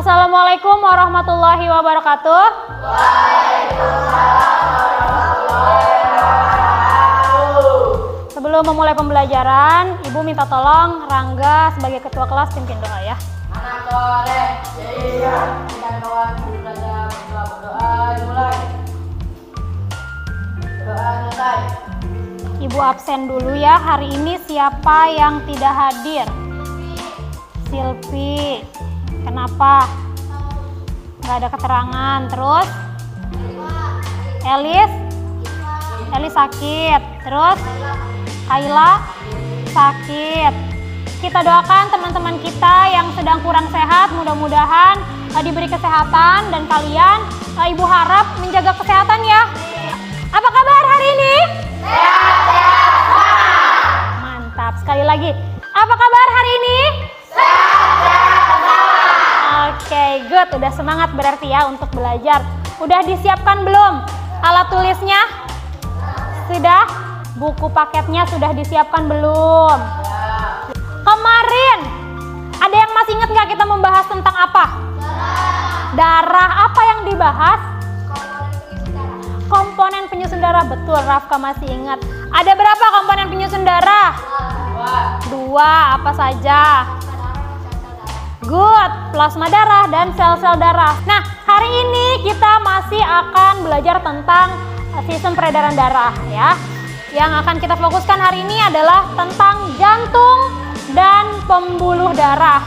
Assalamualaikum warahmatullahi wabarakatuh. Waalaikumsalam warahmatullahi wabarakatuh. Sebelum memulai pembelajaran, Ibu minta tolong Rangga sebagai ketua kelas pimpin doa ya. Anak soleh, iya. Kita kawan belajar berdoa mulai. Doa mulai. Ibu absen dulu ya. Hari ini siapa yang tidak hadir? Silvi. Kenapa? Nggak ada keterangan. Terus? Elis sakit. Terus? Kaila sakit. Kita doakan teman-teman kita yang sedang kurang sehat, mudah-mudahan diberi kesehatan, dan kalian Ibu harap menjaga kesehatan ya. Apa kabar hari ini? Sehat-sehat. Mantap. Sekali lagi. Apa kabar hari ini? Oke, good. Udah semangat berarti ya untuk belajar. Udah disiapkan belum alat tulisnya? Sudah? Buku paketnya sudah disiapkan belum? Kemarin ada yang masih ingat nggak kita membahas tentang apa? Darah. Apa yang dibahas? Komponen penyusun darah. Betul, Rafka masih ingat. Ada berapa komponen penyusun darah? Dua. Apa saja? Good, plasma darah dan sel-sel darah. Nah, hari ini kita masih akan belajar tentang sistem peredaran darah ya. Yang akan kita fokuskan hari ini adalah tentang jantung dan pembuluh darah.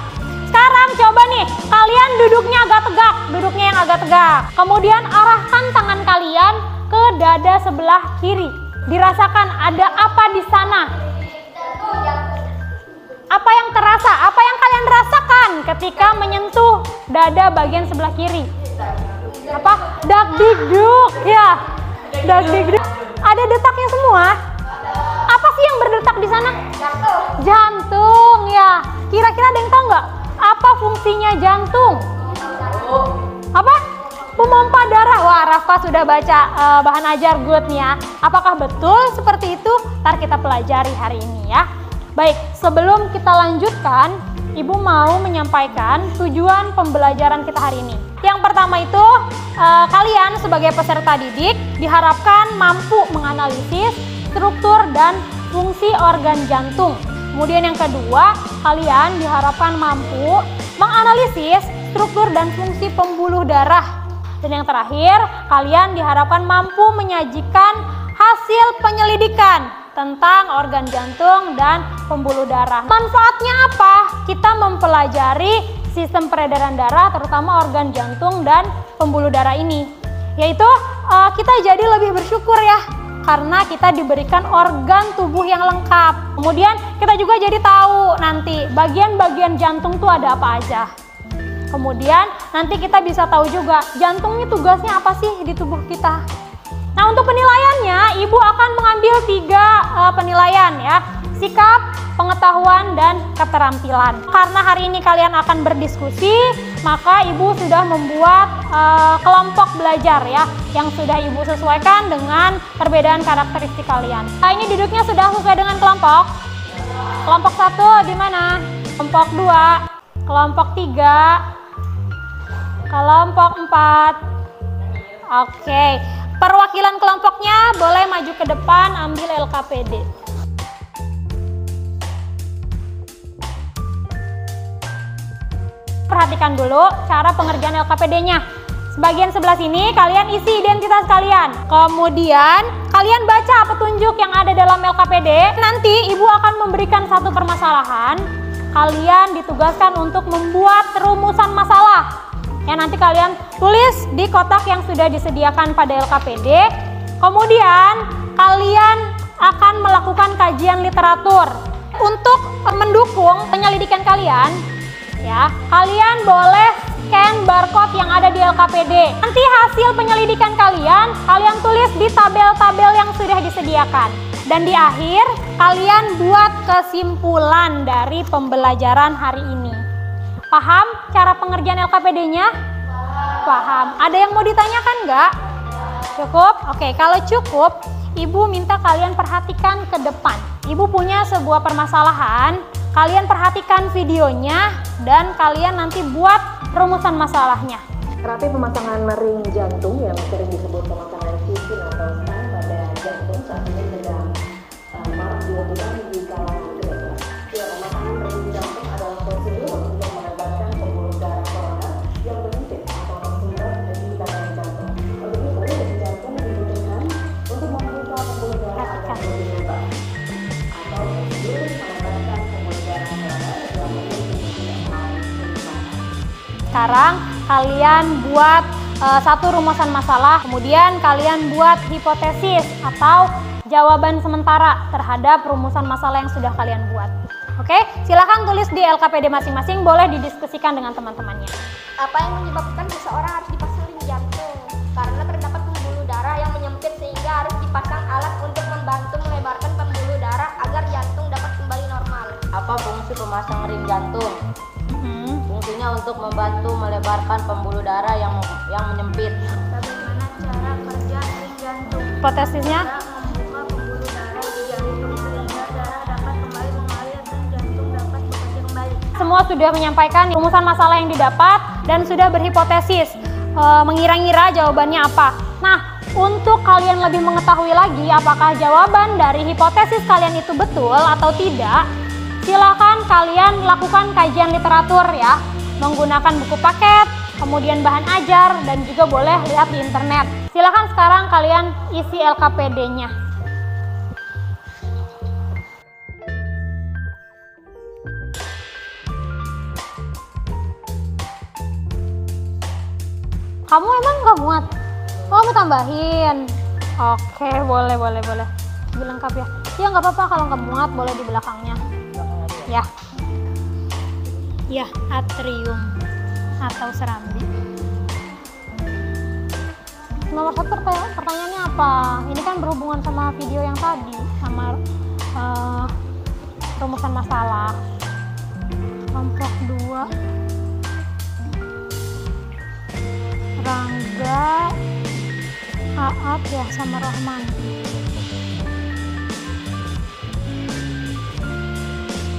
Sekarang coba nih, kalian duduknya agak tegak, duduknya yang agak tegak. Kemudian arahkan tangan kalian ke dada sebelah kiri. Dirasakan ada apa di sana? Apa yang terasa? Apa yang kalian rasakan ketika menyentuh dada bagian sebelah kiri? Apa? Dak-digduk ya. Dak-digduk. Ada detaknya semua? Apa sih yang berdetak di sana? Jantung ya. Kira-kira ada yang tahu nggak? Apa fungsinya jantung? Apa? Pemompa darah. Wah, Rafa sudah baca bahan ajar good nih ya. Apakah betul seperti itu? Ntar kita pelajari hari ini ya. Baik, sebelum kita lanjutkan, Ibu mau menyampaikan tujuan pembelajaran kita hari ini. Yang pertama itu, kalian sebagai peserta didik diharapkan mampu menganalisis struktur dan fungsi organ jantung. Kemudian yang kedua, kalian diharapkan mampu menganalisis struktur dan fungsi pembuluh darah. Dan yang terakhir, kalian diharapkan mampu menyajikan hasil penyelidikan tentang organ jantung dan pembuluh darah. Manfaatnya apa? Kita mempelajari sistem peredaran darah, terutama organ jantung dan pembuluh darah ini. Yaitu kita jadi lebih bersyukur ya, karena kita diberikan organ tubuh yang lengkap. Kemudian kita juga jadi tahu nanti bagian-bagian jantung tuh ada apa aja. Kemudian nanti kita bisa tahu juga jantung ini tugasnya apa sih di tubuh kita. Nah, untuk penilaiannya, Ibu akan mengambil 3 penilaian ya. Sikap, pengetahuan, dan keterampilan. Karena hari ini kalian akan berdiskusi, maka Ibu sudah membuat kelompok belajar ya, yang sudah Ibu sesuaikan dengan perbedaan karakteristik kalian. Nah, ini duduknya sudah sesuai dengan kelompok. Kelompok 1 di mana? Kelompok 2, kelompok 3, kelompok 4. Oke. Perwakilan kelompoknya boleh maju ke depan, ambil LKPD. Perhatikan dulu cara pengerjaan LKPD-nya. Sebagian sebelah sini kalian isi identitas kalian. Kemudian kalian baca petunjuk yang ada dalam LKPD. Nanti Ibu akan memberikan satu permasalahan. Kalian ditugaskan untuk membuat rumusan masalah. Ya, nanti kalian tulis di kotak yang sudah disediakan pada LKPD. Kemudian kalian akan melakukan kajian literatur. Untuk mendukung penyelidikan kalian, ya, kalian boleh scan barcode yang ada di LKPD. Nanti hasil penyelidikan kalian tulis di tabel-tabel yang sudah disediakan. Dan di akhir kalian buat kesimpulan dari pembelajaran hari ini. Paham cara pengerjaan LKPD-nya? Paham. Ada yang mau ditanyakan nggak? Cukup? Oke, kalau cukup, Ibu minta kalian perhatikan ke depan. Ibu punya sebuah permasalahan Kalian perhatikan videonya dan kalian nanti buat rumusan masalahnya. Terapi pemasangan ring jantung yang sering disebut pemasangan cincin atau stent pada jantung saat ini sedang marak dilakukan di kalangan kedokteran. Ya, pemasangan ring jantung adalah prosedur untuk melebarkan pembuluh darah koroner yang menyempit atau tersumbat di dalam jantung. Untuk itu, ring jantung dibutuhkan untuk membuka pembuluh darah agar lebih lebar atau prosedur melebarkan pembuluh darah koroner yang menyempit tidak melalui penyembahan. Sekarang kalian buat satu rumusan masalah, kemudian kalian buat hipotesis atau jawaban sementara terhadap rumusan masalah yang sudah kalian buat. Oke, silahkan tulis di LKPD masing-masing, boleh didiskusikan dengan teman-temannya. Apa yang menyebabkan seseorang harus dipasang ring jantung? Karena terdapat pembuluh darah yang menyempit sehingga harus dipasang alat untuk membantu melebarkan pembuluh darah agar jantung dapat kembali normal. Apa fungsi pemasang ring jantung? Fungsinya untuk membantu melebarkan pembuluh darah yang menyempit. Bagaimana cara kerja ring jantung? Hipotesisnya? Membuka pembuluh darah di jantung sehingga darah dapat kembali mengalir dan jantung dapat bekerja kembali. Semua sudah menyampaikan rumusan masalah yang didapat dan sudah berhipotesis, mengira-ngira jawabannya apa. Nah, untuk kalian lebih mengetahui lagi apakah jawaban dari hipotesis kalian itu betul atau tidak, silakan kalian lakukan kajian literatur ya, menggunakan buku paket, kemudian bahan ajar, dan juga boleh lihat di internet. Silakan sekarang kalian isi LKPD-nya. Kamu emang nggak muat? Oh, mau tambahin? Oke, boleh. Dilengkap ya. Ya nggak apa-apa kalau nggak muat, boleh di belakangnya. Ya. Ya, atrium atau serambi. Nomor 1 pertanyaannya apa? Ini kan berhubungan sama video yang tadi, sama rumusan masalah. Kelompok 2. Rangga, Aat ya sama Rohman.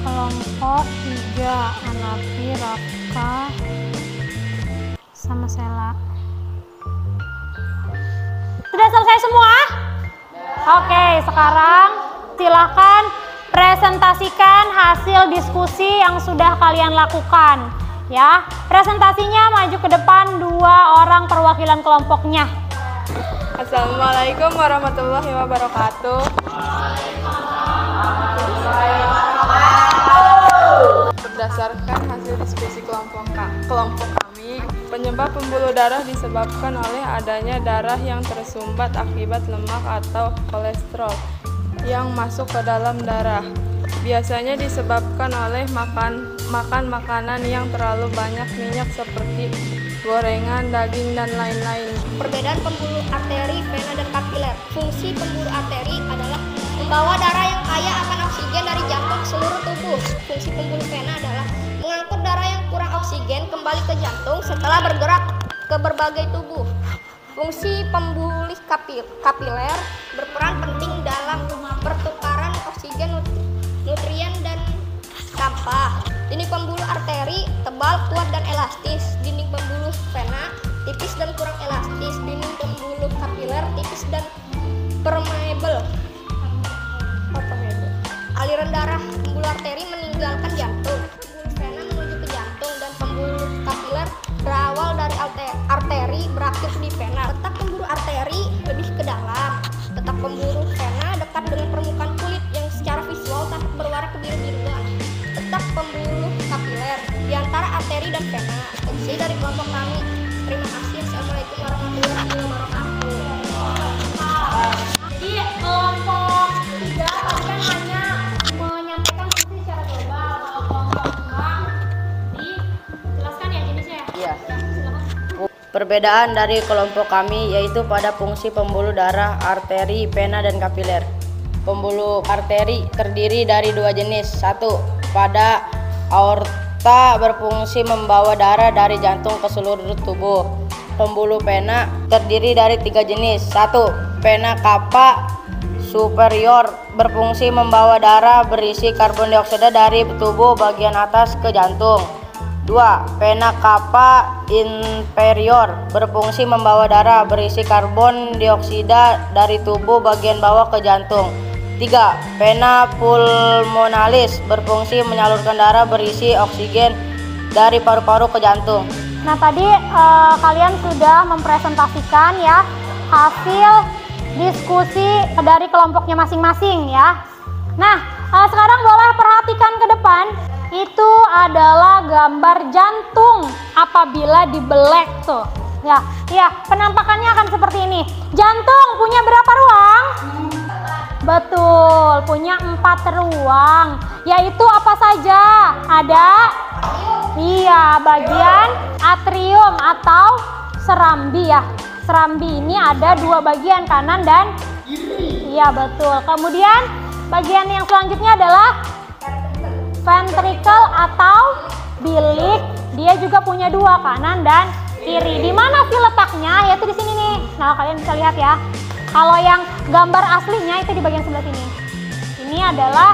Kelompok 3 Anafi, Rafka sama Sela. Sudah selesai semua? Oke, sekarang silakan presentasikan hasil diskusi yang sudah kalian lakukan. Ya, presentasinya maju ke depan 2 orang perwakilan kelompoknya. Assalamualaikum warahmatullahi wabarakatuh. Berdasarkan hasil diskusi kelompok kami, penyebab pembuluh darah disebabkan oleh adanya darah yang tersumbat akibat lemak atau kolesterol yang masuk ke dalam darah. Biasanya disebabkan oleh makan makanan yang terlalu banyak minyak seperti gorengan, daging, dan lain-lain. Perbedaan pembuluh arteri, vena, dan kapiler. Fungsi pembuluh arteri adalah membawa darah yang kaya akan oksigen dari jantung ke seluruh tubuh. Fungsi pembuluh vena adalah mengangkut darah yang kurang oksigen kembali ke jantung setelah bergerak ke berbagai tubuh. Fungsi pembuluh kapiler berperan penting dalam pertukaran oksigen, nutrien, dan sampah. Dinding pembuluh arteri tebal, kuat, dan elastis. Dinding pembuluh vena tipis dan kurang elastis. Dinding pembuluh kapiler tipis dan permeable. Aliran darah pembuluh arteri meninggalkan jantung. Pembuluh vena menuju ke jantung, dan pembuluh kapiler berawal dari arteri berakhir di vena. Letak pembuluh arteri lebih ke dalam. Letak pembuluh vena dekat dengan permukaan kulit yang secara visual tampak berwarna kebiru-biruan. Letak pembuluh kapiler di antara arteri dan vena. Seksi dari kelompok kami. Terima kasih. Assalamualaikum warahmatullahi wabarakatuh. Jadi kelompok 3 tadi kan hanya menyampaikan fungsi secara global. Kalau kelompok 2 dijelaskan ya jenisnya ya? Iya. Ya, silakan. Perbedaan dari kelompok kami yaitu pada fungsi pembuluh darah, arteri, vena, dan kapiler. Pembuluh arteri terdiri dari 2 jenis. 1. Pada aorta berfungsi membawa darah dari jantung ke seluruh tubuh. Pembuluh vena terdiri dari 3 jenis. 1. Vena cava superior berfungsi membawa darah berisi karbon dioksida dari tubuh bagian atas ke jantung. 2. Vena cava inferior berfungsi membawa darah berisi karbon dioksida dari tubuh bagian bawah ke jantung. 3. Vena pulmonalis berfungsi menyalurkan darah berisi oksigen dari paru-paru ke jantung. Nah tadi kalian sudah mempresentasikan ya hasil diskusi dari kelompoknya masing-masing ya. Nah sekarang boleh perhatikan ke depan. Itu adalah gambar jantung apabila dibelek tuh. Ya, penampakannya akan seperti ini. Jantung punya berapa ruang? Betul, punya 4 ruang. Yaitu apa saja? Ada? Iya, bagian atrium atau serambi ya. Serambi ini ada 2 bagian, kanan dan kiri. Iya, betul. Kemudian bagian yang selanjutnya adalah ventricle atau bilik, dia juga punya 2, kanan dan kiri. Di mana sih letaknya? Yaitu di sini nih. Nah, kalian bisa lihat ya. Kalau yang gambar aslinya itu di bagian sebelah sini. Ini adalah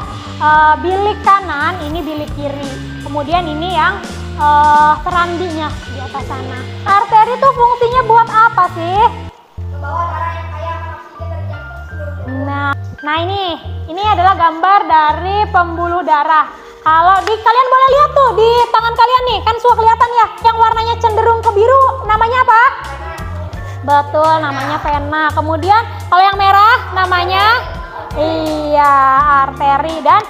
bilik kanan, ini bilik kiri. Kemudian ini yang serambinya di atas sana. Arteri itu fungsinya buat apa sih? Membawa darah yang kaya akan oksigen dari jantung seluruh tubuh. Nah ini adalah gambar dari pembuluh darah. Kalau kalian boleh lihat tuh di tangan kalian nih, kan suka kelihatan ya, yang warnanya cenderung ke biru, namanya apa? Betul, namanya vena. Kemudian kalau yang merah namanya arteri, dan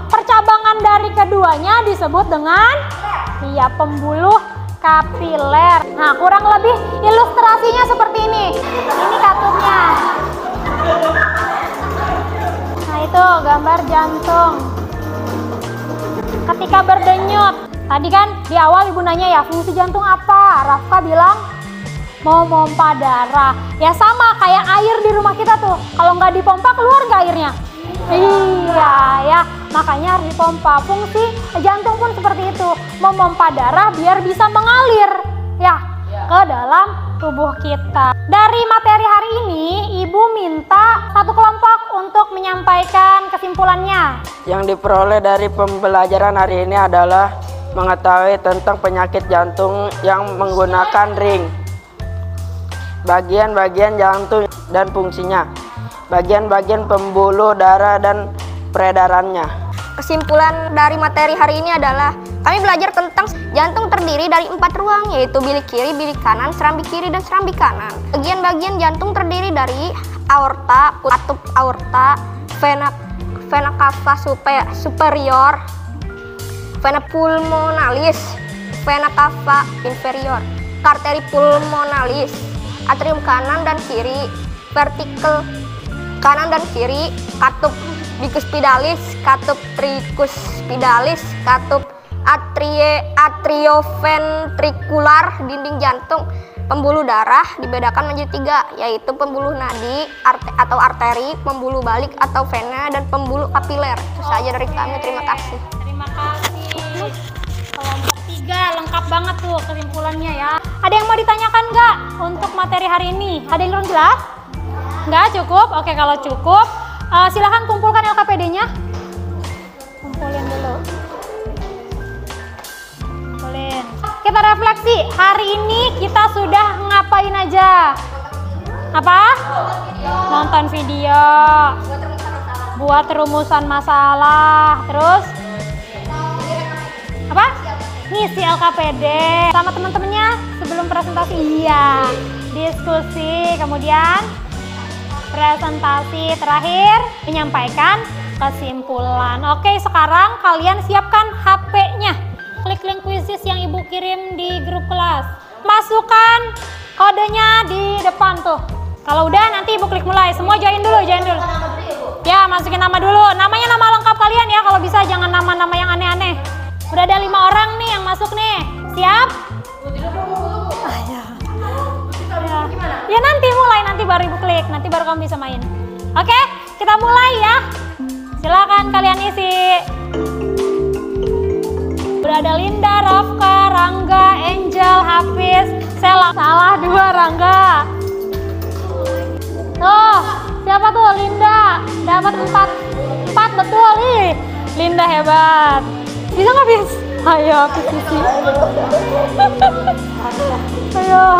percabangan dari keduanya disebut dengan pembuluh kapiler. Nah, kurang lebih ilustrasinya seperti ini. Ini katupnya. Nah, itu gambar jantung ketika berdenyut. Tadi kan di awal ibu nanya ya, fungsi jantung apa? Rafka bilang mau pompa darah. Ya sama kayak air di rumah kita tuh, kalau nggak dipompa keluar nggak airnya? Iya ya, makanya harus dipompa. Fungsi jantung pun seperti itu, memompa darah biar bisa mengalir ya ke dalam tubuh kita. Dari materi hari ini, ibu minta satu kelompok untuk menyampaikan kesimpulannya. Yang diperoleh dari pembelajaran hari ini adalah mengetahui tentang penyakit jantung yang menggunakan ring, bagian-bagian jantung dan fungsinya, bagian-bagian pembuluh darah dan peredarannya. Kesimpulan dari materi hari ini adalah kami belajar tentang jantung terdiri dari 4 ruang, yaitu bilik kiri, bilik kanan, serambi kiri, dan serambi kanan. Bagian-bagian jantung terdiri dari aorta, katup aorta, vena cava superior, vena pulmonalis, vena cava inferior, arteri pulmonalis, atrium kanan dan kiri, vertical kanan dan kiri, katup bicuspidalis, katup tricuspidalis, katup atrioventrikular, dinding jantung. Pembuluh darah dibedakan menjadi 3, yaitu pembuluh nadi atau arteri, pembuluh balik atau vena, dan pembuluh kapiler. Itu saja dari kami, terima kasih. Terima kasih. Kelompok 3 lengkap banget tuh kesimpulannya ya. Ada yang mau ditanyakan nggak untuk materi hari ini? Ada yang belum jelas? Nggak cukup? Oke, kalau cukup silahkan kumpulkan LKPD-nya. Kumpulin dulu. Kumpulin. Kita refleksi, hari ini kita sudah ngapain aja? Apa? Nonton video. Buat rumusan masalah. Terus? Apa? Ngisi LKPD sama teman-temannya sebelum presentasi. Iya. Diskusi, kemudian presentasi, terakhir menyampaikan kesimpulan. Oke, sekarang kalian siapkan HP-nya. Klik link kuisis yang ibu kirim di grup kelas. Masukkan kodenya di depan tuh. Kalau udah nanti ibu klik mulai. Semua join dulu, Ya, masukin nama dulu. Namanya nama lengkap kalian ya, kalau bisa jangan nama-nama yang aneh-aneh. Udah ada 5 orang nih yang masuk nih. Siap? Ya nanti mulai, nanti baru ibu klik, nanti baru kamu bisa main. Oke, kita mulai ya. Silakan kalian isi. Udah ada Linda, Rafka, Rangga, Angel, Hafiz, Sela. Salah 2 Rangga. Tuh, Siapa tuh? Linda. Dapat 4. 4 betul. Ih, Linda hebat. Bisa nggak, Bis? Ayo, Pis. Ayo.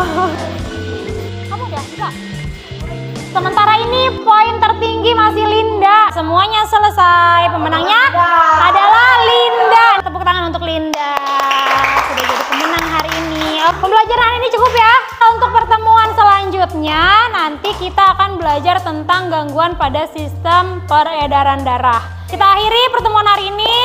Kamu udah bisa? Sementara ini poin tertinggi masih Linda. Semuanya selesai. Pemenangnya adalah Linda. Tepuk tangan untuk Linda. Sudah jadi pemenang hari ini. Pembelajaran hari ini cukup ya. Untuk pertemuan selanjutnya nanti kita akan belajar tentang gangguan pada sistem peredaran darah. Kita akhiri pertemuan hari ini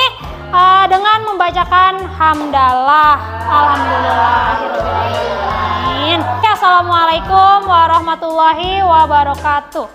dengan membacakan hamdalah. Alhamdulillahirrahmanirrahim. Assalamualaikum warahmatullahi wabarakatuh.